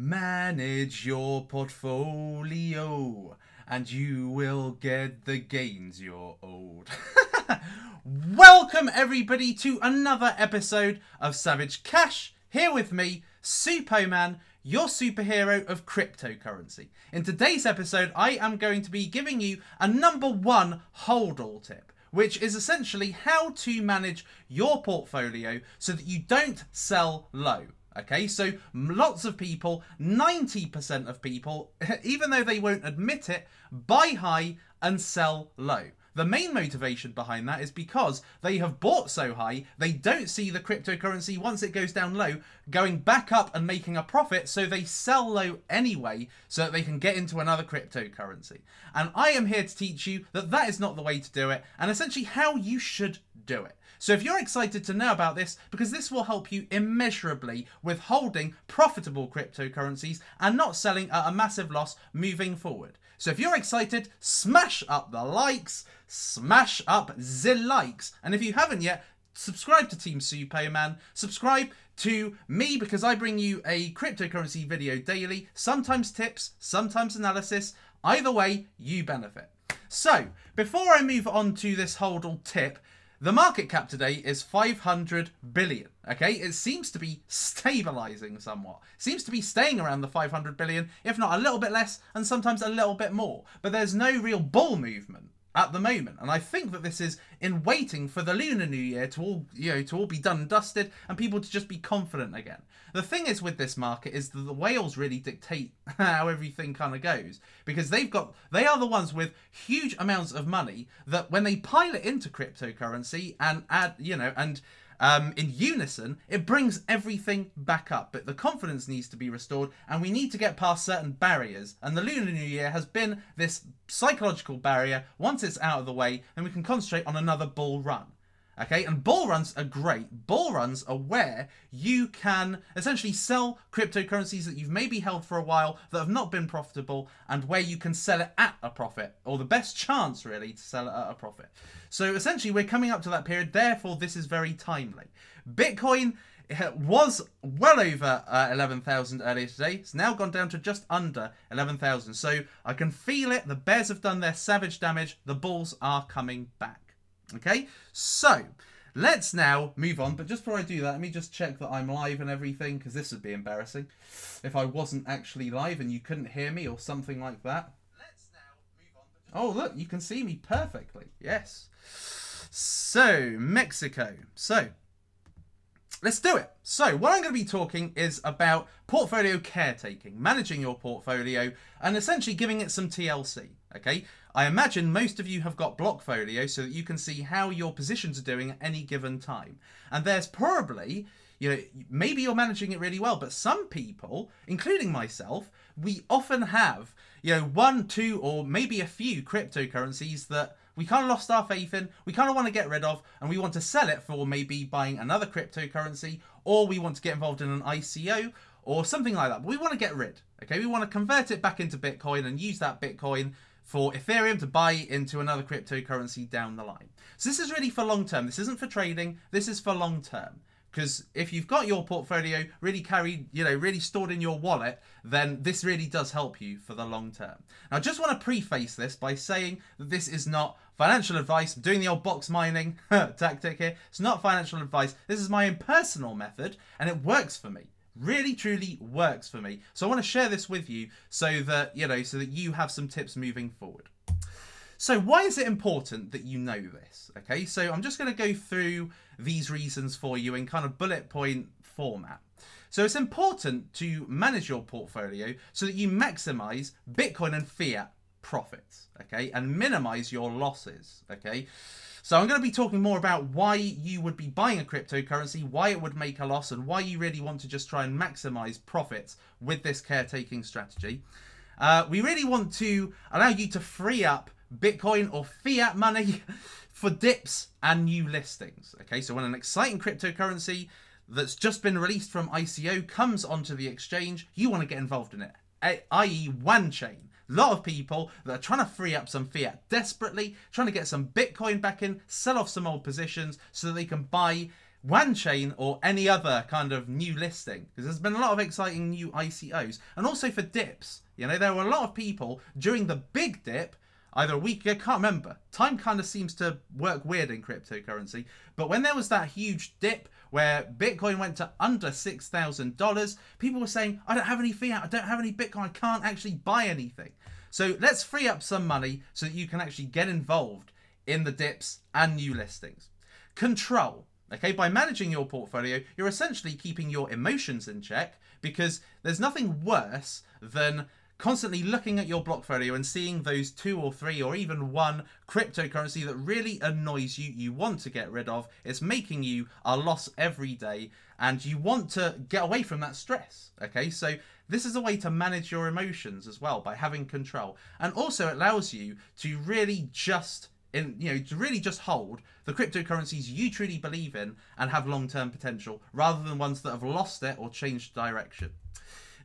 Manage your portfolio and you will get the gains you're owed. Welcome everybody to another episode of Savage Cash. Here with me, Suppoman, your superhero of cryptocurrency. In today's episode, I am going to be giving you a #1 Hodl Tip, which is essentially how to manage your portfolio so that you don't sell low. Okay, so lots of people, 90% of people, even though they won't admit it, buy high and sell low. The main motivation behind that is because they have bought so high, they don't see the cryptocurrency, once it goes down low, going back up and making a profit, so they sell low anyway so that they can get into another cryptocurrency. And I am here to teach you that that is not the way to do it, and essentially how you should do it. So if you're excited to know about this, because this will help you immeasurably with holding profitable cryptocurrencies and not selling at a massive loss moving forward. So if you're excited, smash up the likes, smash up the likes. And if you haven't yet, subscribe to Team Suppoman, subscribe to me because I bring you a cryptocurrency video daily, sometimes tips, sometimes analysis. Either way, you benefit. So before I move on to this Hodl tip, the market cap today is 500 billion, okay? It seems to be stabilizing somewhat. It seems to be staying around the 500 billion, if not a little bit less, and sometimes a little bit more. But there's no real bull movement at the moment. And I think that this is in waiting for the Lunar New Year to all be done and dusted and people to just be confident again. The thing is with this market is that the whales really dictate how everything kind of goes, because they are the ones with huge amounts of money that when they pile it into cryptocurrency and add, in unison, it brings everything back up. But the confidence needs to be restored and we need to get past certain barriers. And the Lunar New Year has been this psychological barrier. Once it's out of the way, then we can concentrate on another bull run. Okay, and bull runs are great. Bull runs are where you can essentially sell cryptocurrencies that you've maybe held for a while that have not been profitable, and where you can sell it at a profit, or the best chance really to sell it at a profit. So essentially we're coming up to that period, therefore this is very timely. Bitcoin was well over 11,000 earlier today. It's now gone down to just under 11,000. So I can feel it. The bears have done their savage damage. The bulls are coming back. Okay, so let's now move on. But just before I do that, let me just check that I'm live and everything, because this would be embarrassing if I wasn't actually live and you couldn't hear me or something like that. Let's now move on. Oh, look, you can see me perfectly. Yes. So, Mexico. So, let's do it. So what I'm going to be talking is about portfolio caretaking, managing your portfolio and essentially giving it some TLC. Okay, I imagine most of you have got Blockfolio so that you can see how your positions are doing at any given time. And there's probably, maybe you're managing it really well, but some people, including myself, we often have, 1, 2, or maybe a few cryptocurrencies that we kind of lost our faith in, we kind of want to get rid of, and we want to sell it for maybe buying another cryptocurrency, or we want to get involved in an ICO or something like that. But we want to get rid, okay? We want to convert it back into Bitcoin and use that Bitcoin for Ethereum to buy into another cryptocurrency down the line. So this is really for long term. This isn't for trading. This is for long term. Because if you've got your portfolio really carried, really stored in your wallet, then this really does help you for the long term. Now, I just want to preface this by saying that this is not financial advice. I'm doing the old box mining tactic here. It's not financial advice. This is my own personal method, and it works for me. Really, truly works for me. So I want to share this with you so that, so that you have some tips moving forward. So why is it important that you know this? Okay, so I'm just going to go through these reasons for you in kind of bullet point format. So it's important to manage your portfolio so that you maximize Bitcoin and fiat profits, okay, and minimize your losses, okay? So I'm going to be talking more about why you would be buying a cryptocurrency, why it would make a loss, and why you really want to just try and maximize profits with this caretaking strategy. We really want to allow you to free up Bitcoin or fiat money for dips and new listings. Okay, so when an exciting cryptocurrency that's just been released from ICO comes onto the exchange, you want to get involved in it, i.e. one chain. A lot of people that are trying to free up some fiat desperately, trying to get some Bitcoin back in, sell off some old positions so that they can buy Wanchain or any other kind of new listing, because there's been a lot of exciting new ICOs, and also for dips. You know, there were a lot of people during the big dip, either a week ago, can't remember. Time kind of seems to work weird in cryptocurrency, but when there was that huge dip where Bitcoin went to under $6,000, people were saying, I don't have any fiat, I don't have any Bitcoin, I can't actually buy anything. So let's free up some money so that you can actually get involved in the dips and new listings. Control. Okay, by managing your portfolio, you're essentially keeping your emotions in check, because there's nothing worse than constantly looking at your blockfolio and seeing those 2 or 3 or even one cryptocurrency that really annoys you, you want to get rid of. It's making you a loss every day and you want to get away from that stress. Okay, so this is a way to manage your emotions as well by having control, and also it allows you to really just hold the cryptocurrencies you truly believe in and have long-term potential, rather than ones that have lost it or changed direction.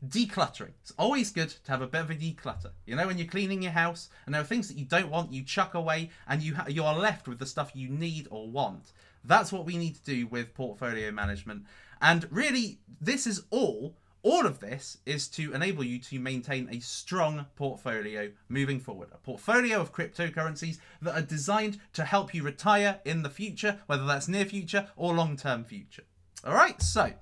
Decluttering. It's always good to have a bit of a declutter. You know, when you're cleaning your house and there are things that you don't want, you chuck away, and you are left with the stuff you need or want. That's what we need to do with portfolio management. And really, this is all of this is to enable you to maintain a strong portfolio moving forward. A portfolio of cryptocurrencies that are designed to help you retire in the future, whether that's near future or long-term future. All right, so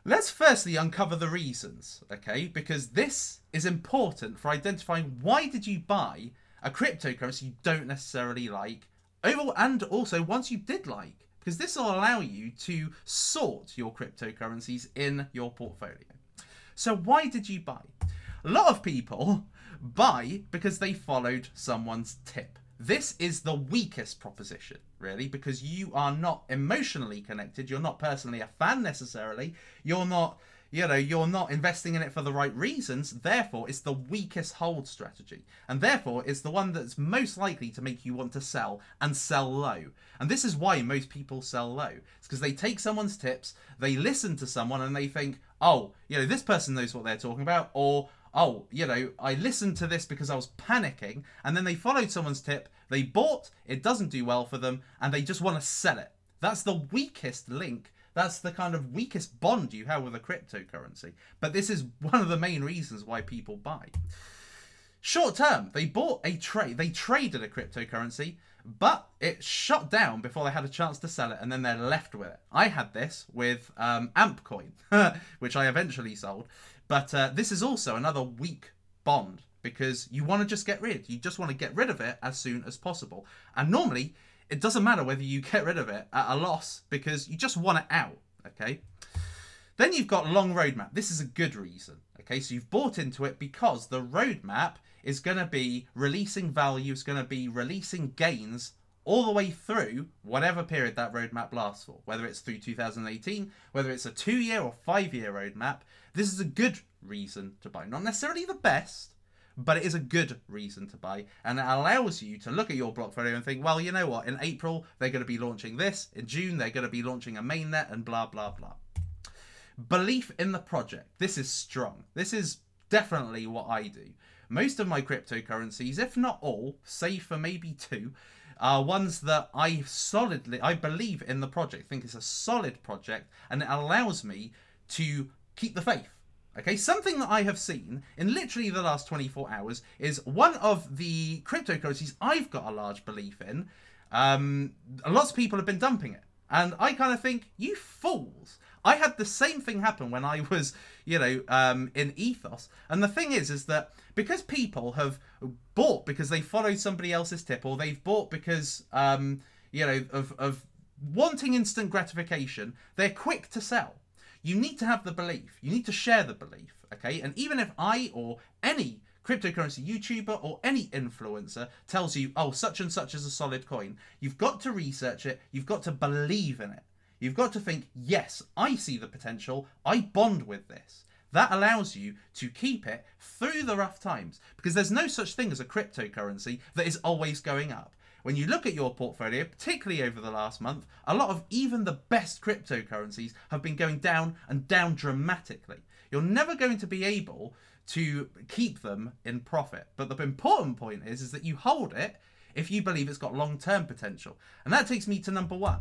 let's firstly uncover the reasons, okay? Because this is important for identifying why did you buy a cryptocurrency you don't necessarily like, and also ones you did like, because this will allow you to sort your cryptocurrencies in your portfolio. So why did you buy? A lot of people buy because they followed someone's tip. This is the weakest proposition, really, because you are not emotionally connected. You're not personally a fan necessarily. You're not investing in it for the right reasons. Therefore, it's the weakest hold strategy. And therefore, it's the one that's most likely to make you want to sell, and sell low. And this is why most people sell low. It's because they take someone's tips, they listen to someone, and they think, oh, this person knows what they're talking about, or oh, I listened to this because I was panicking, and then they followed someone's tip, they bought, it doesn't do well for them, and they just want to sell it. That's the weakest link. That's the kind of weakest bond you have with a cryptocurrency. But this is one of the main reasons why people buy. Short term, they traded a cryptocurrency, but it shut down before they had a chance to sell it, and then they're left with it. I had this with AmpCoin, which I eventually sold. But this is also another weak bond, because you want to just get rid. You just want to get rid of it as soon as possible. And normally, it doesn't matter whether you get rid of it at a loss, because you just want it out, okay? Then you've got long roadmap. This is a good reason, okay? So you've bought into it because the roadmap is going to be releasing value, it's going to be releasing gains all the way through whatever period that roadmap lasts for, whether it's through 2018, whether it's a 2-year or 5-year roadmap. This is a good reason to buy. Not necessarily the best, but it is a good reason to buy, and it allows you to look at your portfolio and think, well, you know what, in April they're going to be launching this, in June they're going to be launching a mainnet, and blah blah blah. Belief in the project. This is strong. This is definitely what I do. Most of my cryptocurrencies, if not all, save for maybe 2, are ones that I believe in the project, think it's a solid project, and it allows me to keep the faith. Okay, something that I have seen in literally the last 24 hours is one of the cryptocurrencies I've got a large belief in. Lots of people have been dumping it. And I kind of think, you fools. I had the same thing happen when I was, in Ethos. And the thing is that because people have bought because they followed somebody else's tip, or they've bought because, of wanting instant gratification, they're quick to sell. You need to have the belief. You need to share the belief, okay? And even if I or any cryptocurrency YouTuber or any influencer tells you, oh, such and such is a solid coin, you've got to research it. You've got to believe in it. You've got to think, yes, I see the potential. I bond with this. That allows you to keep it through the rough times, because there's no such thing as a cryptocurrency that is always going up. When you look at your portfolio, particularly over the last month, a lot of even the best cryptocurrencies have been going down, and down dramatically. You're never going to be able to keep them in profit. But the important point is that you hold it, if you believe it's got long-term potential. And that takes me to number one.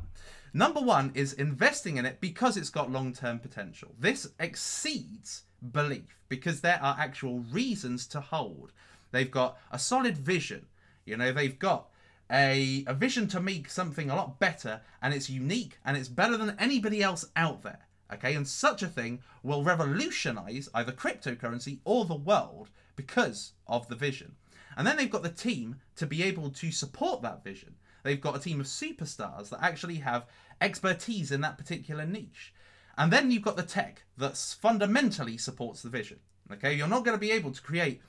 Number one is investing in it because it's got long-term potential. This exceeds belief because there are actual reasons to hold. They've got a solid vision. You know, they've got a vision to make something a lot better, and it's unique and it's better than anybody else out there. Okay, and such a thing will revolutionize either cryptocurrency or the world because of the vision. And then they've got the team to be able to support that vision. They've got a team of superstars that actually have expertise in that particular niche. And then you've got the tech that fundamentally supports the vision. Okay, you're not going to be able to create,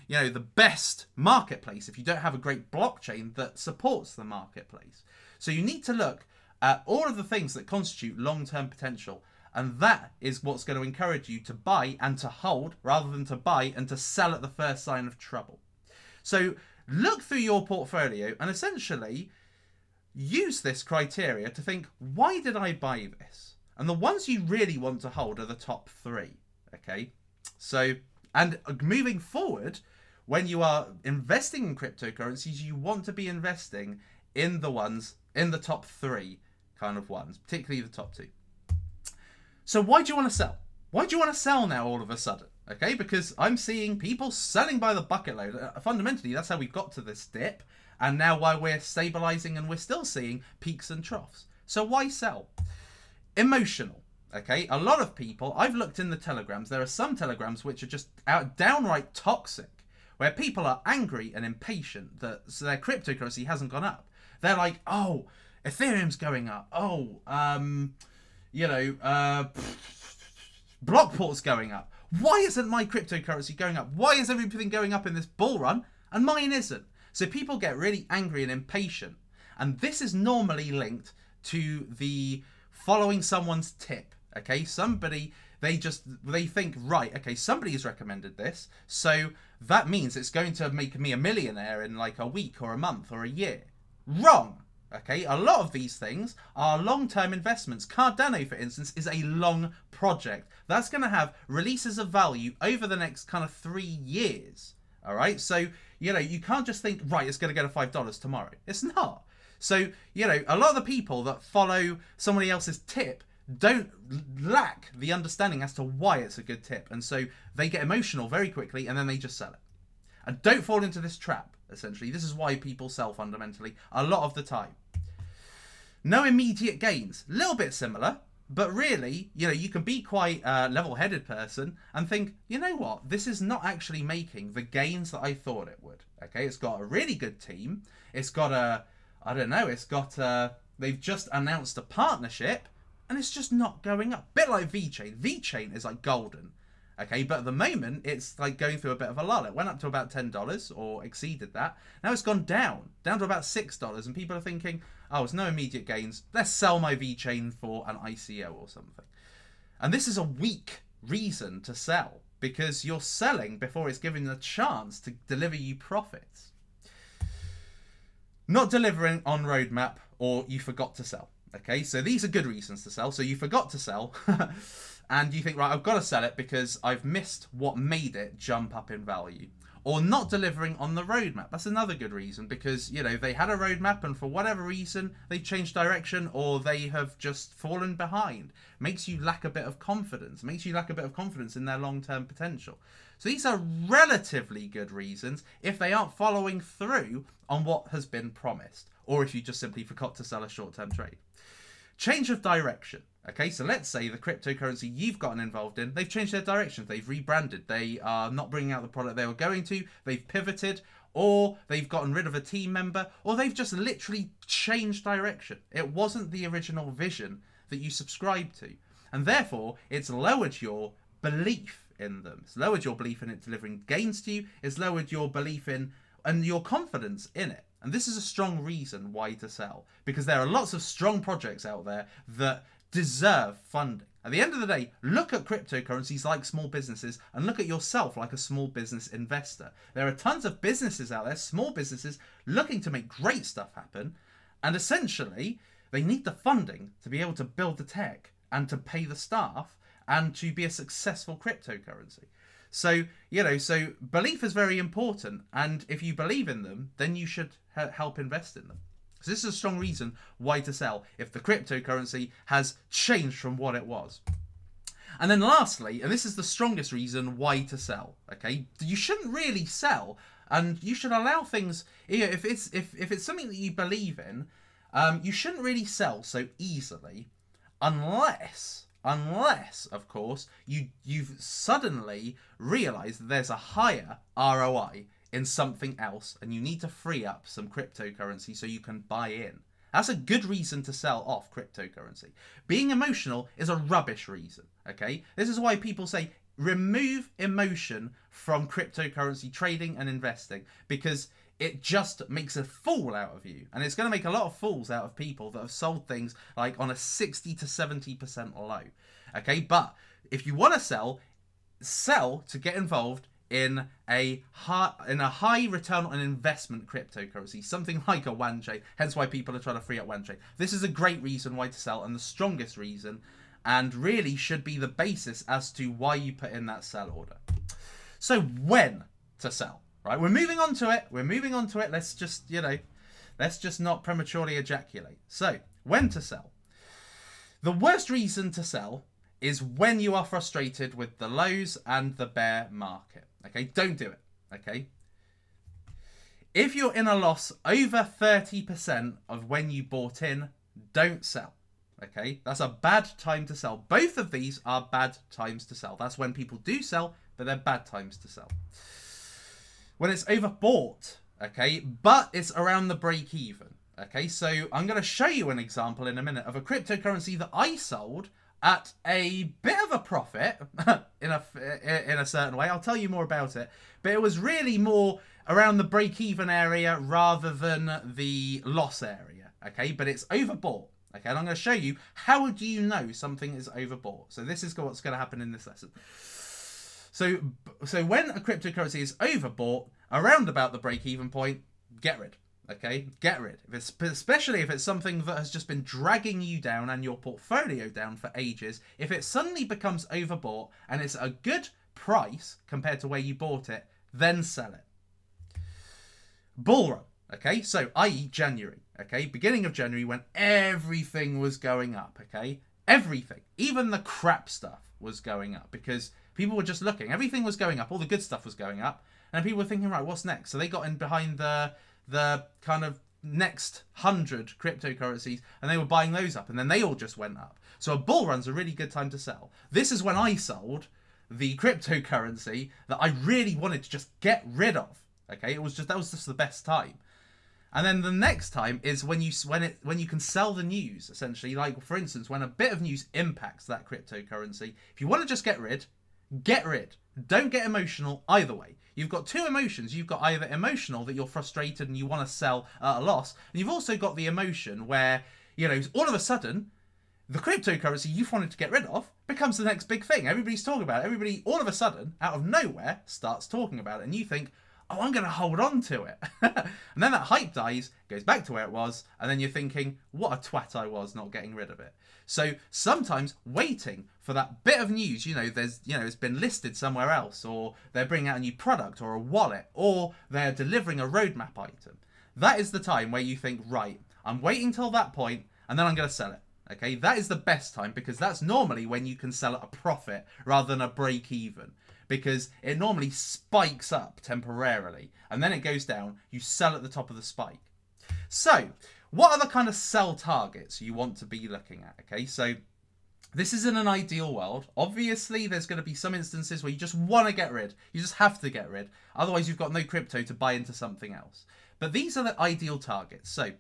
you know, the best marketplace if you don't have a great blockchain that supports the marketplace. So you need to look at all of the things that constitute long-term potential. And that is what's going to encourage you to buy and to hold rather than to buy and to sell at the first sign of trouble. So look through your portfolio and essentially use this criteria to think, why did I buy this? And the ones you really want to hold are the top three. Okay. So, and moving forward, when you are investing in cryptocurrencies, you want to be investing in the ones in the top three kind of ones, particularly the top two. So why do you want to sell? Why do you want to sell now all of a sudden? Okay, because I'm seeing people selling by the bucket load. Fundamentally, that's how we got to this dip. And now why we're stabilizing and we're still seeing peaks and troughs. So why sell? Emotional. Okay, a lot of people, I've looked in the telegrams. There are some telegrams which are just downright toxic, where people are angry and impatient that their cryptocurrency hasn't gone up. They're like, oh, Ethereum's going up. Oh, you know, Blockport's going up. Why isn't my cryptocurrency going up? Why is everything going up in this bull run and mine isn't? So people get really angry and impatient. And this is normally linked to the following someone's tip. Okay, somebody, they think, right, okay, somebody has recommended this. So that means it's going to make me a millionaire in like a week or a month or a year. Wrong. Okay, a lot of these things are long-term investments. Cardano, for instance, is a long project. That's going to have releases of value over the next kind of 3 years. All right, so, you know, you can't just think, right, it's going to go to $5 tomorrow. It's not. So, you know, a lot of the people that follow somebody else's tip don't lack the understanding as to why it's a good tip. And so they get emotional very quickly and then they just sell it. And don't fall into this trap, essentially. This is why people sell fundamentally a lot of the time. No immediate gains. A little bit similar, but really, you know, you can be quite a level-headed person and think, you know what, this is not actually making the gains that I thought it would. Okay, it's got a really good team. It's got a, I don't know, it's got a, they've just announced a partnership and it's just not going up. Bit like VeChain. VeChain is like golden. Okay, but at the moment, it's like going through a bit of a lull. It went up to about $10 or exceeded that. Now it's gone down to about $6. And people are thinking, oh, it's no immediate gains. Let's sell my VeChain for an ICO or something. And this is a weak reason to sell because you're selling before it's given a chance to deliver you profits. Not delivering on roadmap or you forgot to sell. Okay, so these are good reasons to sell. So you forgot to sell. And you think, right, I've got to sell it because I've missed what made it jump up in value. Or not delivering on the roadmap. That's another good reason because, you know, they had a roadmap and for whatever reason, they've changed direction or they have just fallen behind. Makes you lack a bit of confidence. Makes you lack a bit of confidence in their long-term potential. So these are relatively good reasons if they aren't following through on what has been promised. Or if you just simply forgot to sell a short-term trade. Change of direction. Okay, so let's say the cryptocurrency you've gotten involved in, they've changed their direction, they've rebranded, they are not bringing out the product they were going to, they've pivoted, or they've gotten rid of a team member, or they've just literally changed direction. It wasn't the original vision that you subscribed to. And therefore, it's lowered your belief in them. It's lowered your belief in it delivering gains to you. It's lowered your belief in and your confidence in it. And this is a strong reason why to sell, because there are lots of strong projects out there that deserve funding. At the end of the day, look at cryptocurrencies like small businesses and look at yourself like a small business investor. There are tons of businesses out there, small businesses, looking to make great stuff happen. And essentially, they need the funding to be able to build the tech and to pay the staff and to be a successful cryptocurrency. So, you know, so belief is very important. And if you believe in them, then you should help invest in them. So this is a strong reason why to sell if the cryptocurrency has changed from what it was. And then lastly, and this is the strongest reason why to sell, okay? You shouldn't really sell, and you should allow things, you know, if it's something that you believe in, you shouldn't really sell so easily unless of course you've suddenly realized that there's a higher ROI in something else and you need to free up some cryptocurrency so you can buy in. That's a good reason to sell off cryptocurrency. Being emotional is a rubbish reason, okay? This is why people say remove emotion from cryptocurrency trading and investing, because it just makes a fool out of you. And it's going to make a lot of fools out of people that have sold things like on a 60 to 70% low, okay? But if you want to sell to get involved in a high return on investment cryptocurrency, something like a Wanchain, hence why people are trying to free up Wanchain. This is a great reason why to sell, and the strongest reason, and really should be the basis as to why you put in that sell order. So when to sell, right? We're moving on to it. Let's just, you know, let's just not prematurely ejaculate. So when to sell. The worst reason to sell is when you are frustrated with the lows and the bear market. Okay, don't do it. Okay, if you're in a loss over 30% of when you bought in, don't sell. Okay, that's a bad time to sell. Both of these are bad times to sell. That's when people do sell, but they're bad times to sell. When it's overbought, okay, but it's around the break even. Okay, so I'm going to show you an example in a minute of a cryptocurrency that I sold at a bit of a profit in a certain way. I'll tell you more about it, but it was really more around the break-even area rather than the loss area, okay? But it's overbought, okay? And I'm going to show you how do you know something is overbought. So this is what's going to happen in this lesson. So when a cryptocurrency is overbought around about the break-even point, get rid. Okay, get rid. Especially if it's something that has just been dragging you down and your portfolio down for ages. If it suddenly becomes overbought and it's a good price compared to where you bought it, then sell it. Bull run. Okay, so i.e. January. Okay, beginning of January when everything was going up. Okay, everything, even the crap stuff was going up because people were just looking. Everything was going up. All the good stuff was going up, and people were thinking, right, what's next? So they got in behind the kind of next 100 cryptocurrencies and they were buying those up, and then they all just went up. So a bull run's a really good time to sell. This is when I sold the cryptocurrency that I really wanted to just get rid of. Okay, that was just the best time. And then the next time is when you can sell the news, essentially. Like for instance, when a bit of news impacts that cryptocurrency, if you want to just get rid. Don't get emotional either way. You've got two emotions. You've got either emotional that you're frustrated and you want to sell at a loss, and you've also got the emotion where, you know, all of a sudden the cryptocurrency you've wanted to get rid of becomes the next big thing. Everybody's talking about it. Everybody all of a sudden out of nowhere starts talking about it, and you think, oh, I'm going to hold on to it. And then that hype dies, goes back to where it was, and then you're thinking, what a twat I was not getting rid of it. So sometimes waiting for that bit of news, it's been listed somewhere else, or they're bringing out a new product or a wallet, or they're delivering a roadmap item. That is the time where you think, right, I'm waiting till that point, and then I'm going to sell it. Okay, that is the best time, because that's normally when you can sell at a profit rather than a break even. Because it normally spikes up temporarily and then it goes down. You sell at the top of the spike. So what are the kind of sell targets you want to be looking at? Okay, so this is in an ideal world. Obviously, there's going to be some instances where you just want to get rid. You just have to get rid. Otherwise, you've got no crypto to buy into something else. But these are the ideal targets. So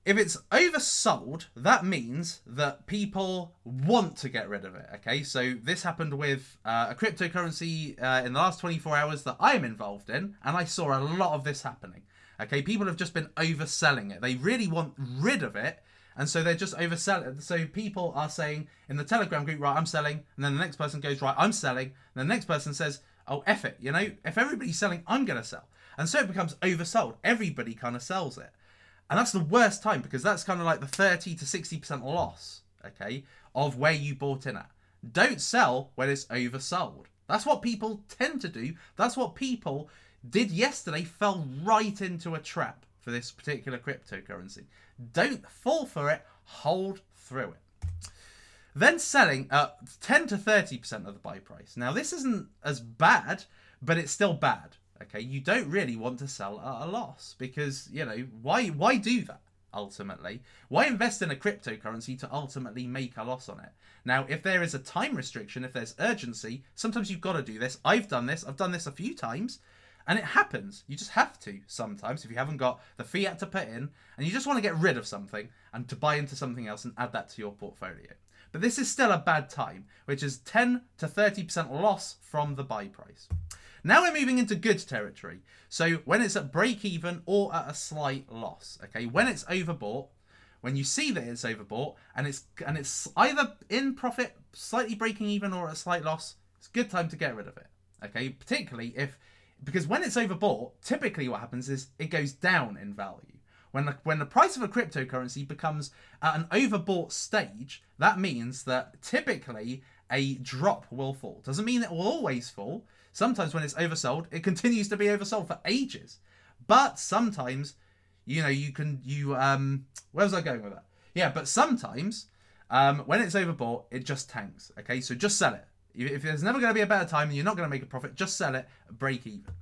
if it's oversold, that means that people want to get rid of it, okay? So this happened with a cryptocurrency in the last 24 hours that I am involved in, and I saw a lot of this happening, okay? People have just been overselling it. They really want rid of it, and so they're just overselling. So people are saying in the Telegram group, right, I'm selling, and then the next person goes, right, I'm selling, and the next person says, oh, F it, if everybody's selling, I'm going to sell. And so it becomes oversold. Everybody kind of sells it. And that's the worst time, because that's kind of like the 30 to 60% loss, okay, of where you bought in at. Don't sell when it's oversold, That's what people tend to do. That's what people did yesterday, fell right into a trap for this particular cryptocurrency. Don't fall for it, hold through it. Then selling 10 to 30% of the buy price. Now this isn't as bad, but it's still bad. Okay, you don't really want to sell at a loss because, you know, why do that ultimately? Why invest in a cryptocurrency to ultimately make a loss on it? Now, if there is a time restriction, if there's urgency, sometimes you've got to do this. I've done this a few times. And it happens. You just have to sometimes if you haven't got the fiat to put in and you just want to get rid of something and to buy into something else and add that to your portfolio. But this is still a bad time, which is 10 to 30% loss from the buy price. Now we're moving into good territory. So when it's at break even or at a slight loss, okay? When it's overbought, when you see that it's overbought and it's either in profit, slightly breaking even or at a slight loss, it's a good time to get rid of it, okay? Particularly because when it's overbought, typically what happens is it goes down in value. When the price of a cryptocurrency becomes at an overbought stage, that means that typically a drop will fall. Doesn't mean it will always fall. Sometimes when it's oversold, it continues to be oversold for ages. But sometimes, you know, where was I going with that? Yeah, but sometimes when it's overbought, it just tanks. Okay, so just sell it. If there's never going to be a better time and you're not going to make a profit, just sell it, break even.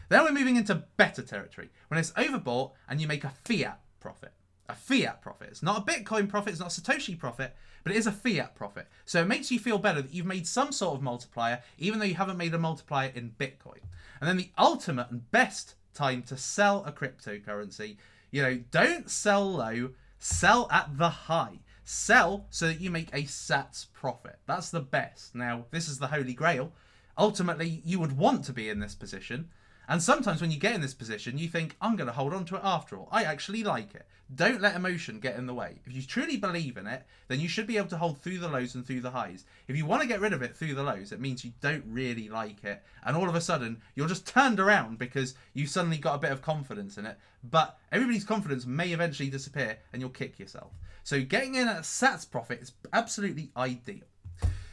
Then we're moving into better territory. When it's overbought and you make a fiat profit. A fiat profit. It's not a Bitcoin profit, it's not a Satoshi profit, but it is a fiat profit. So it makes you feel better that you've made some sort of multiplier, even though you haven't made a multiplier in Bitcoin. And then the ultimate and best time to sell a cryptocurrency, you know, don't sell low, sell at the high. Sell so that you make a Sats profit. That's the best. Now, this is the holy grail. Ultimately, you would want to be in this position. And sometimes when you get in this position, you think, I'm going to hold on to it after all. I actually like it. Don't let emotion get in the way. If you truly believe in it, then you should be able to hold through the lows and through the highs. If you want to get rid of it through the lows, it means you don't really like it. And all of a sudden, you're just turned around because you suddenly got a bit of confidence in it. But everybody's confidence may eventually disappear and you'll kick yourself. So getting in at a Sats profit is absolutely ideal.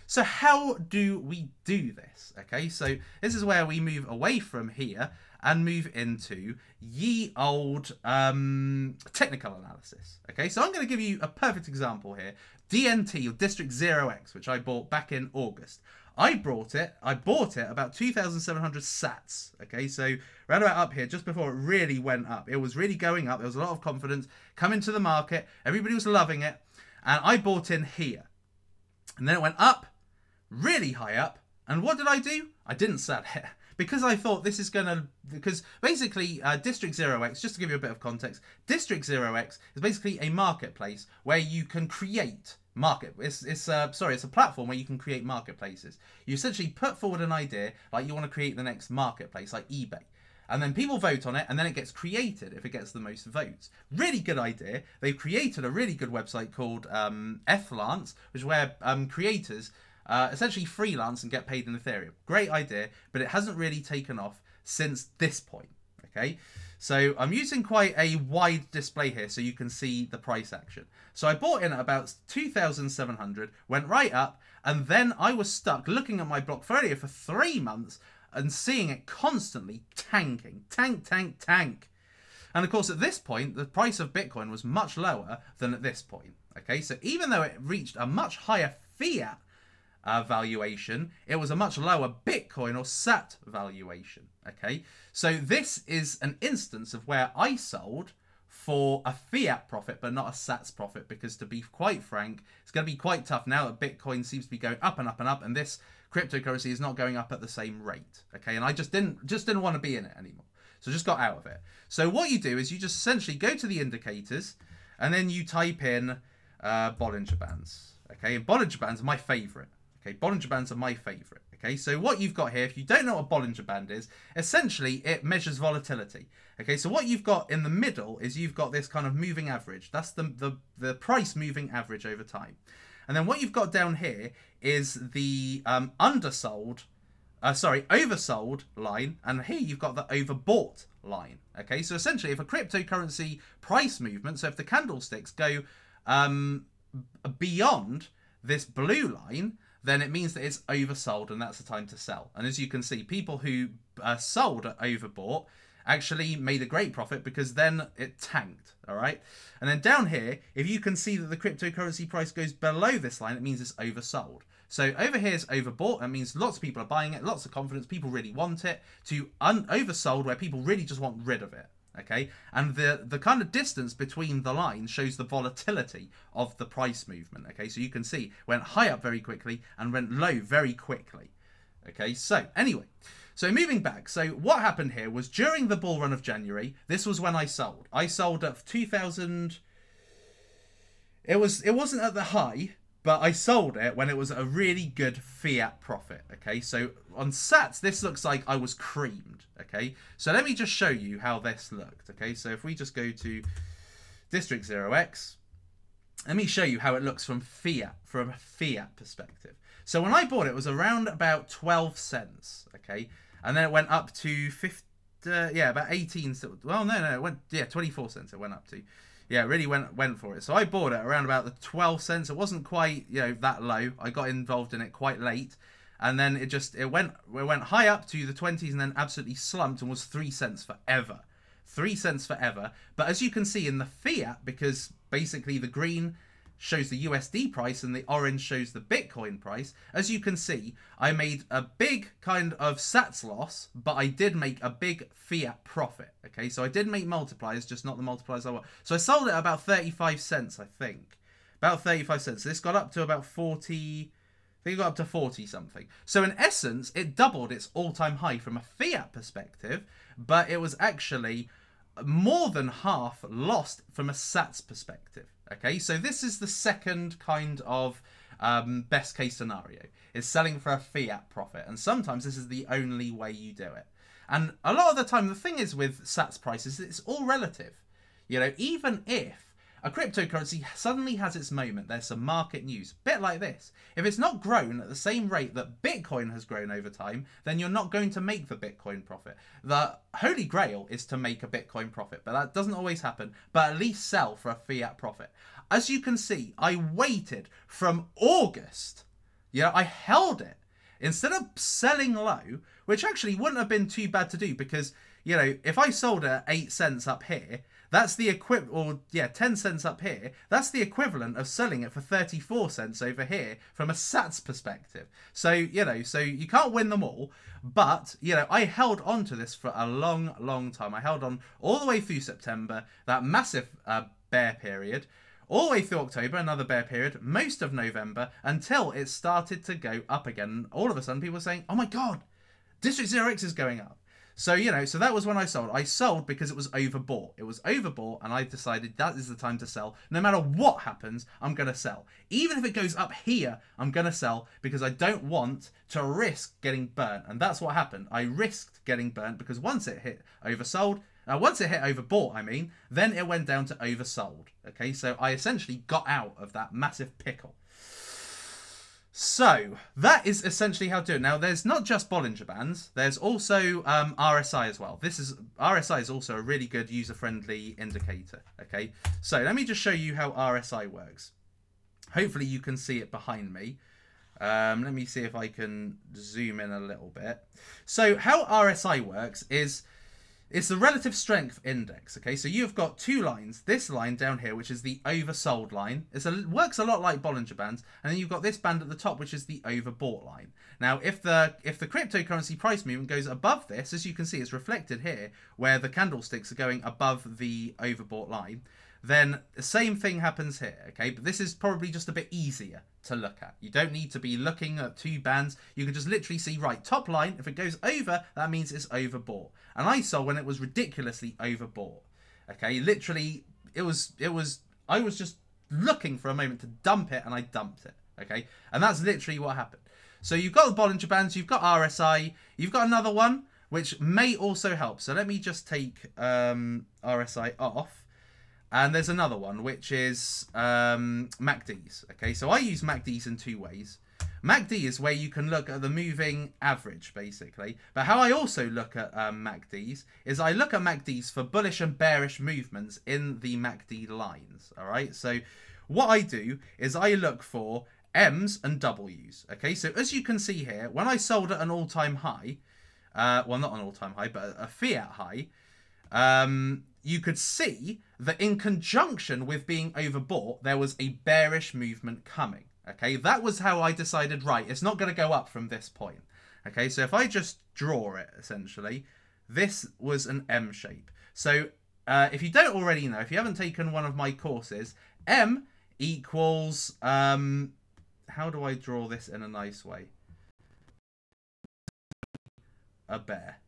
So how do we do this? Okay, so this is where we move away from here and move into ye old technical analysis. Okay, so I'm going to give you a perfect example here. DNT, or District 0x, which I bought back in August. I bought it about 2,700 sats. Okay, so right about up here, just before it really went up. It was really going up. There was a lot of confidence coming to the market. Everybody was loving it. And I bought in here. And then it went up, really high up. And what did I do? I didn't sell it. Because I thought this is going to... Because basically, District 0x, just to give you a bit of context, District 0x is basically a marketplace where you can create... It's a platform where you can create marketplaces. You essentially put forward an idea, like you want to create the next marketplace, like eBay. And then people vote on it, and then it gets created if it gets the most votes. Really good idea. They've created a really good website called Flance, which is where creators essentially freelance and get paid in Ethereum. Great idea, but it hasn't really taken off since this point. Okay, so I'm using quite a wide display here so you can see the price action. So I bought in at about 2,700, went right up, and then I was stuck looking at my Blockfolio for 3 months and seeing it constantly tanking. Tank. And of course, at this point, the price of Bitcoin was much lower than at this point. Okay, so even though it reached a much higher fiat valuation, it was a much lower Bitcoin or SAT valuation. Okay, so this is an instance of where I sold for a fiat profit but not a Sats profit, because to be quite frank, it's going to be quite tough now that Bitcoin seems to be going up and up and up, and this cryptocurrency is not going up at the same rate. Okay, and I just didn't want to be in it anymore, so just got out of it. So what you do is you just essentially go to the indicators and then you type in Bollinger Bands. Okay, and Bollinger Bands are my favorite. Okay, Bollinger Bands are my favorite. Okay, so what you've got here, if you don't know what Bollinger Band is, essentially it measures volatility. Okay, so what you've got in the middle is you've got this kind of moving average. That's the price moving average over time. And then what you've got down here is the oversold line, and here you've got the overbought line. Okay, so essentially if a cryptocurrency price movement, so if the candlesticks go beyond this blue line, then it means that it's oversold and that's the time to sell. And as you can see, people who sold at overbought actually made a great profit because then it tanked, all right? And then down here, if you can see that the cryptocurrency price goes below this line, it means it's oversold. So over here is overbought. That means lots of people are buying it, lots of confidence, people really want it, to oversold where people really just want rid of it. Okay, and the kind of distance between the lines shows the volatility of the price movement. Okay, so you can see went high up very quickly and went low very quickly. Okay, so anyway, so moving back, so what happened here was during the bull run of January, this was when I sold. I sold at 2000. It wasn't at the high, but I sold it when it was a really good fiat profit. Okay, so on Sats, this looks like I was creamed. Okay, so let me just show you how this looked. Okay, so if we just go to District 0x, let me show you how it looks from a fiat perspective. So when I bought it, it was around about 12 cents. Okay, and then it went up to about 18. Well, no, it went 24 cents. It went up to. Yeah, it really went for it. So I bought it around about the 12 cents. It wasn't quite, that low. I got involved in it quite late. And then it went high up to the 20s and then absolutely slumped and was 3 cents forever. 3 cents forever. But as you can see in the fiat, because basically the green shows the USD price and the orange shows the Bitcoin price, as you can see, I made a big kind of Sats loss, but I did make a big fiat profit. Okay, so I did make multipliers, just not the multipliers I want. So I sold it at about 35 cents, I think. About 35 cents. This got up to about 40... I think it got up to 40 something. So in essence, it doubled its all-time high from a fiat perspective, but it was actually more than half lost from a Sats perspective. Okay, so this is the second kind of best case scenario, is selling for a fiat profit. And sometimes this is the only way you do it. And a lot of the time, the thing is with Sats prices, it's all relative. Even if a cryptocurrency suddenly has its moment, there's some market news, bit like this. If it's not grown at the same rate that Bitcoin has grown over time, then you're not going to make the Bitcoin profit. The holy grail is to make a Bitcoin profit, but that doesn't always happen, but at least sell for a fiat profit. As you can see, I waited from August. I held it. Instead of selling low, which actually wouldn't have been too bad to do because, if I sold it at 8 cents up here, that's the 10 cents up here, that's the equivalent of selling it for 34 cents over here from a Sats perspective. So, so you can't win them all, but, I held on to this for a long, long time. I held on all the way through September, that massive bear period, all the way through October, another bear period, most of November, until it started to go up again. All of a sudden, people were saying, oh my God, District 0x is going up. So, so that was when I sold. I sold because it was overbought. It was overbought, and I decided that is the time to sell. No matter what happens, I'm going to sell. Even if it goes up here, I'm going to sell because I don't want to risk getting burnt. And that's what happened. I risked getting burnt because once it hit oversold, once it hit overbought, then it went down to oversold. Okay, so I essentially got out of that massive pickle. So that is essentially how to do it. Now, there's not just Bollinger Bands. There's also RSI as well. RSI is also a really good user-friendly indicator. Okay, so let me just show you how RSI works. Hopefully you can see it behind me. Let me see if I can zoom in a little bit. So how RSI works is it's the relative strength index. Okay, so you've got two lines. This line down here, which is the oversold line, works a lot like Bollinger Bands, and then you've got this band at the top, which is the overbought line. Now, if the cryptocurrency price movement goes above this, as you can see, it's reflected here, where the candlesticks are going above the overbought line, then the same thing happens here, okay? But this is probably just a bit easier to look at. You don't need to be looking at two bands. You can just literally see, right, top line, if it goes over, that means it's overbought. And I saw when it was ridiculously overbought, okay? Literally, I was just looking for a moment to dump it, and I dumped it, okay? And that's literally what happened. So you've got the Bollinger Bands, you've got RSI, you've got another one, which may also help. So let me just take RSI off. And there's another one, which is MACDs. Okay, so I use MACDs in two ways. MACD is where you can look at the moving average, basically. But how I also look at MACDs is I look at MACDs for bullish and bearish movements in the MACD lines. All right, so what I do is I look for M's and W's. Okay, so as you can see here, when I sold at an all-time high, well, not an all-time high, but a fiat high, you could see that in conjunction with being overbought, there was a bearish movement coming. Okay, that was how I decided, right, it's not going to go up from this point. Okay, so if I just draw it, essentially, this was an M shape. So if you don't already know, if you haven't taken one of my courses, M equals, how do I draw this in a nice way? A bear.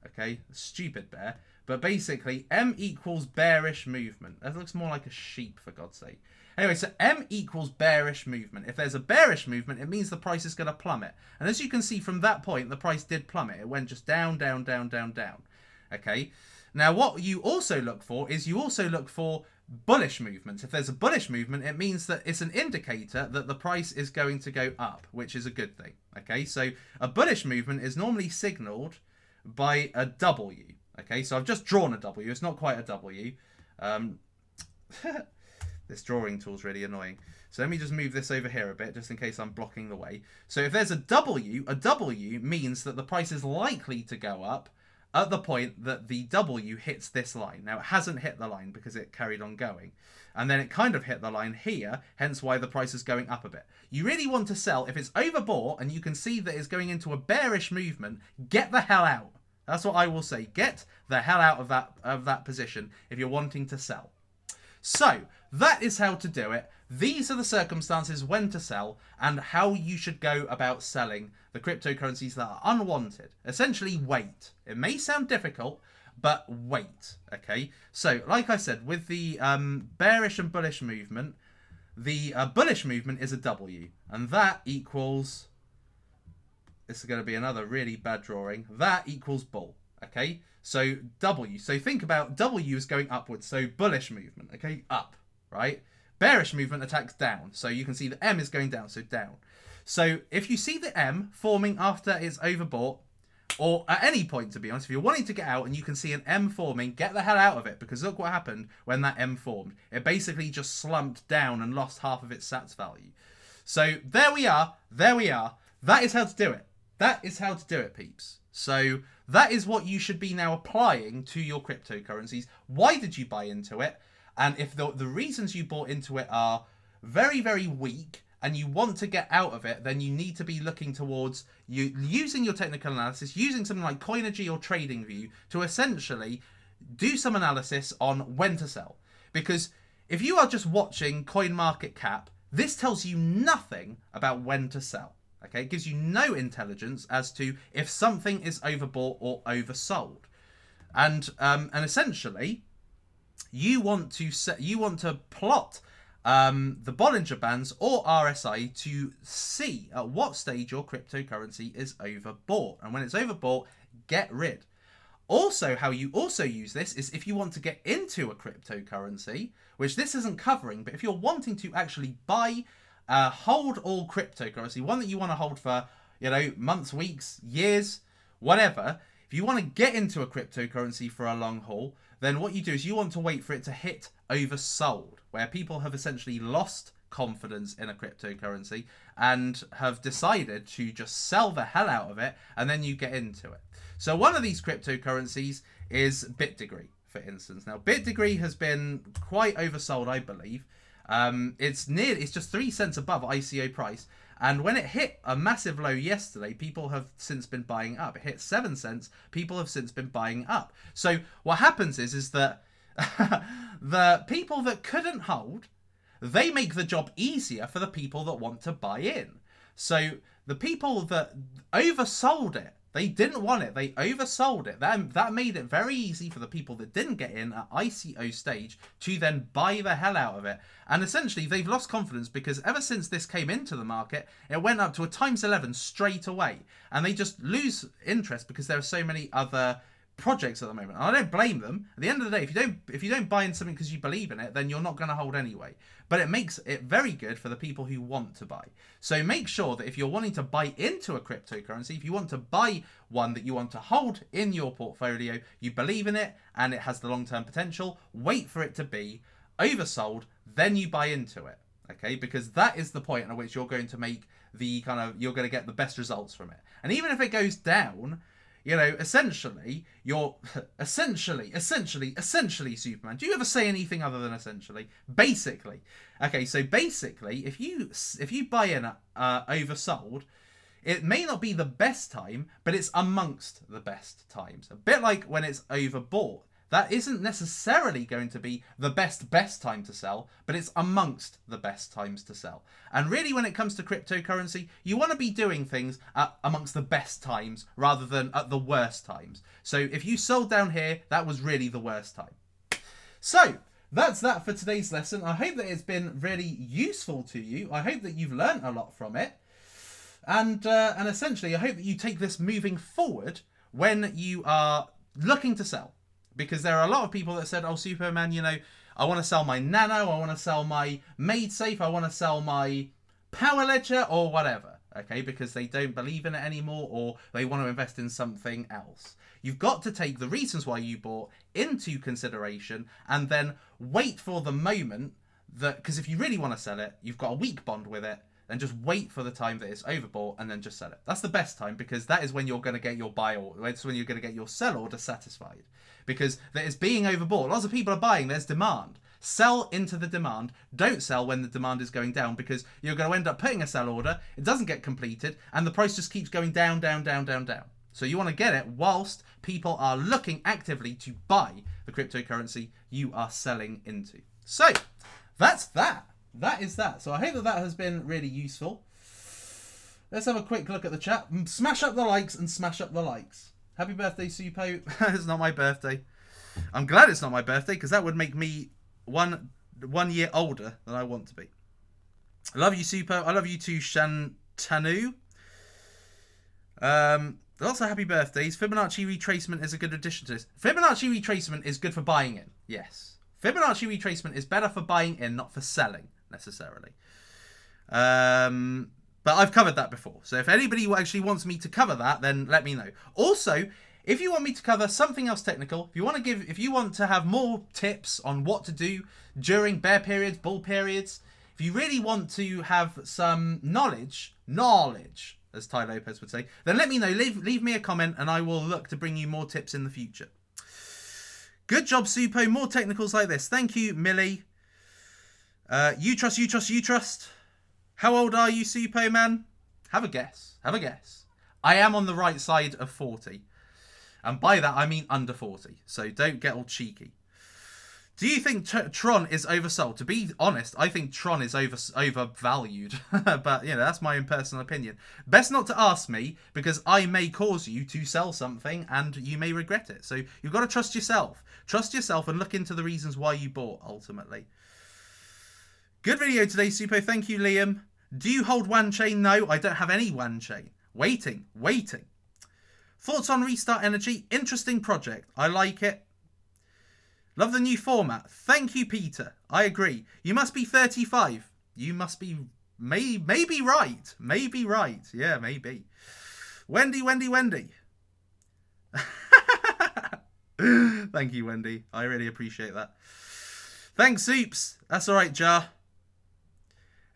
Okay, a stupid bear. But basically, M equals bearish movement. That looks more like a sheep, for God's sake. Anyway, so M equals bearish movement. If there's a bearish movement, it means the price is going to plummet. And as you can see from that point, the price did plummet. It went just down, down, down, down, down. Okay. Now, what you also look for is you also look for bullish movements. If there's a bullish movement, it means that it's an indicator that the price is going to go up, which is a good thing. Okay. So a bullish movement is normally signaled by a W. Okay, so I've just drawn a W. It's not quite a W. This drawing tool is really annoying. So let me just move this over here a bit, just in case I'm blocking the way. So if there's a W means that the price is likely to go up at the point that the W hits this line. Now, it hasn't hit the line because it carried on going. And then it kind of hit the line here, hence why the price is going up a bit. You really want to sell. If it's overbought and you can see that it's going into a bearish movement, get the hell out. That's what I will say. Get the hell out of that position if you're wanting to sell. So that is how to do it. These are the circumstances when to sell and how you should go about selling the cryptocurrencies that are unwanted. Essentially, wait. It may sound difficult, but wait. Okay. So like I said, with the bearish and bullish movement, the bullish movement is a W, and that equals. This is going to be another really bad drawing. That equals bull, okay? So W. So think about W is going upwards. So bullish movement, okay? Up, right? Bearish movement attacks down. So you can see the M is going down, so down. So if you see the M forming after it's overbought, or at any point, to be honest, if you're wanting to get out and you can see an M forming, get the hell out of it, because look what happened when that M formed. It basically just slumped down and lost half of its sats value. So there we are. There we are. That is how to do it. That is how to do it, peeps. So that is what you should be now applying to your cryptocurrencies. Why did you buy into it? And if the reasons you bought into it are very, very weak and you want to get out of it, then you need to be looking towards you using your technical analysis, using something like Coinergy or TradingView to essentially do some analysis on when to sell. Because if you are just watching CoinMarketCap, this tells you nothing about when to sell. Okay, it gives you no intelligence as to if something is overbought or oversold, and essentially, you want to plot the Bollinger Bands or RSI to see at what stage your cryptocurrency is overbought, and when it's overbought, get rid. Also, how you also use this is if you want to get into a cryptocurrency, which this isn't covering, but if you're wanting to actually buy. Hold all cryptocurrency, one that you want to hold for, months, weeks, years, whatever. If you want to get into a cryptocurrency for a long haul, then what you do is you want to wait for it to hit oversold, where people have essentially lost confidence in a cryptocurrency and have decided to just sell the hell out of it, and then you get into it. So one of these cryptocurrencies is BitDegree, for instance. Now, BitDegree has been quite oversold, I believe. It's just 3 cents above ICO price, and when it hit a massive low yesterday, people have since been buying up. It hit 7 cents, people have since been buying up. So what happens is that the people that couldn't hold, they make the job easier for the people that want to buy in. So the people that oversold it, they didn't want it, they oversold it. That made it very easy for the people that didn't get in at ICO stage to then buy the hell out of it. And essentially, they've lost confidence because ever since this came into the market, it went up to a ×11 straight away. And they just lose interest because there are so many other projects at the moment. And I don't blame them. At the end of the day, if you don't buy in something because you believe in it, then you're not going to hold anyway. But it makes it very good for the people who want to buy. So make sure that if you're wanting to buy into a cryptocurrency, if you want to buy one that you want to hold in your portfolio, you believe in it and it has the long-term potential, wait for it to be oversold, then you buy into it. Okay, because that is the point at which you're going to make the you're going to get the best results from it. And even if it goes down, you know, essentially, you're essentially, Superman. Do you ever say anything other than essentially? Basically. Okay, so basically, if you buy in oversold, it may not be the best time, but it's amongst the best times. A bit like when it's overbought. That isn't necessarily going to be the best time to sell, but it's amongst the best times to sell. And really, when it comes to cryptocurrency, you want to be doing things amongst the best times rather than at the worst times. So if you sold down here, that was really the worst time. So that's that for today's lesson. I hope that it's been really useful to you. I hope that you've learned a lot from it. And essentially, I hope that you take this moving forward when you are looking to sell. Because there are a lot of people that said, oh, Superman, you know, I want to sell my Nano, I want to sell my MaidSafe, I want to sell my Power Ledger or whatever, okay? Because they don't believe in it anymore or they want to invest in something else. You've got to take the reasons why you bought into consideration and then wait for the moment that, because if you really want to sell it, you've got a weak bond with it, then just wait for the time that it's overbought and then just sell it. That's the best time because that is when you're going to get your buy order. It's when you're going to get your sell order satisfied. Because that is being overbought. Lots of people are buying. There's demand. Sell into the demand. Don't sell when the demand is going down because you're going to end up putting a sell order. It doesn't get completed and the price just keeps going down, down, down, down, down. So you want to get it whilst people are looking actively to buy the cryptocurrency you are selling into. So that's that. That is that. So I hope that that has been really useful. Let's have a quick look at the chat. Smash up the likes and smash up the likes. Happy birthday, Supo. It's not my birthday. I'm glad it's not my birthday because that would make me one year older than I want to be. I love you, Supo. I love you too, Shantanu. Lots of happy birthdays. Fibonacci retracement is a good addition to this. Fibonacci retracement is good for buying in. Yes. Fibonacci retracement is better for buying in, not for selling, necessarily. But I've covered that before. So if anybody actually wants me to cover that, then let me know. Also, if you want me to cover something else technical, if you want to have more tips on what to do during bear periods, bull periods, if you really want to have some knowledge, as Ty Lopez would say, then let me know. Leave me a comment and I will look to bring you more tips in the future. Good job, Supo. More technicals like this. Thank you, Millie. You trust. How old are you, Supo Man? Have a guess. Have a guess. I am on the right side of 40. And by that, I mean under 40. So don't get all cheeky. Do you think Tron is oversold? To be honest, I think Tron is overvalued. But, you know, that's my own personal opinion. Best not to ask me, because I may cause you to sell something and you may regret it. So you've got to trust yourself. Trust yourself and look into the reasons why you bought, ultimately. Good video today, Supo. Thank you, Liam. Do you hold one chain? No, I don't have any one chain. Waiting. Thoughts on Restart Energy? Interesting project. I like it. Love the new format. Thank you, Peter. I agree. You must be 35. You must be maybe right. Maybe right. Yeah, maybe. Wendy. Thank you, Wendy. I really appreciate that. Thanks, Soups. That's all right, Jar.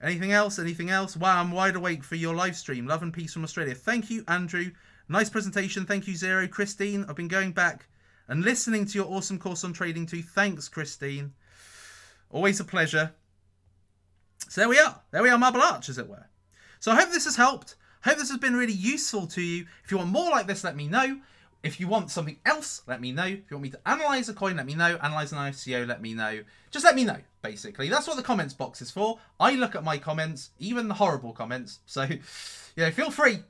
Anything else? Wow, I'm wide awake for your live stream. Love and peace from Australia. Thank you, Andrew. Nice presentation. Thank you, Zero. Christine, I've been going back and listening to your awesome course on trading too. Thanks, Christine. Always a pleasure. So there we are. There we are, Marble Arch, as it were. So I hope this has helped. I hope this has been really useful to you. If you want more like this, let me know. If you want something else, let me know. If you want me to analyze a coin, let me know. Analyze an ICO, let me know. Just let me know, basically. That's what the comments box is for. I look at my comments, even the horrible comments. So, yeah, feel free.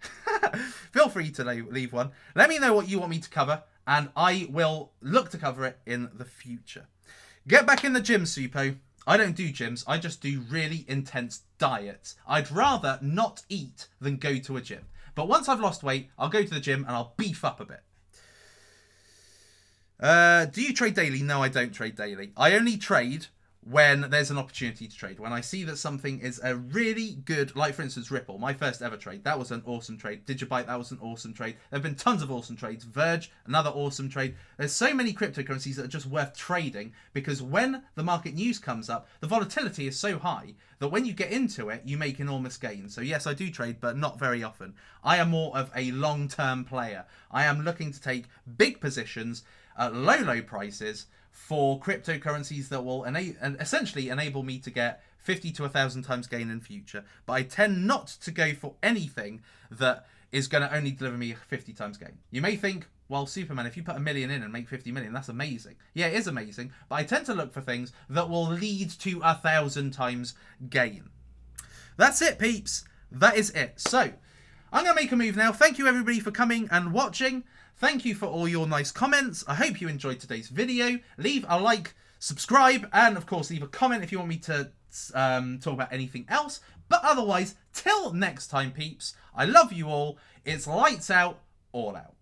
Feel free to leave one. Let me know what you want me to cover, and I will look to cover it in the future. Get back in the gym, Supo. I don't do gyms. I just do really intense diets. I'd rather not eat than go to a gym. But once I've lost weight, I'll go to the gym and I'll beef up a bit. Do you trade daily? No, I don't trade daily. I only trade when there's an opportunity to trade. When I see that something is a really good, like for instance Ripple, my first ever trade, that was an awesome trade. Digibyte, that was an awesome trade. There have been tons of awesome trades. Verge, another awesome trade. There's so many cryptocurrencies that are just worth trading, because when the market news comes up, the volatility is so high that when you get into it, you make enormous gains. So yes, I do trade, but not very often. I am more of a long-term player. I am looking to take big positions at low prices for cryptocurrencies that will essentially enable me to get 50 to 1,000 times gain in future. But I tend not to go for anything that is going to only deliver me 50 times gain. You may think, well, Suppoman, if you put $1 million in and make 50 million, that's amazing. Yeah, it is amazing. But I tend to look for things that will lead to 1,000 times gain. That's it, peeps. That is it. So I'm going to make a move now. Thank you, everybody, for coming and watching. Thank you for all your nice comments. I hope you enjoyed today's video. Leave a like, subscribe, and of course leave a comment if you want me to talk about anything else. But otherwise, till next time, peeps, I love you all. It's lights out, all out.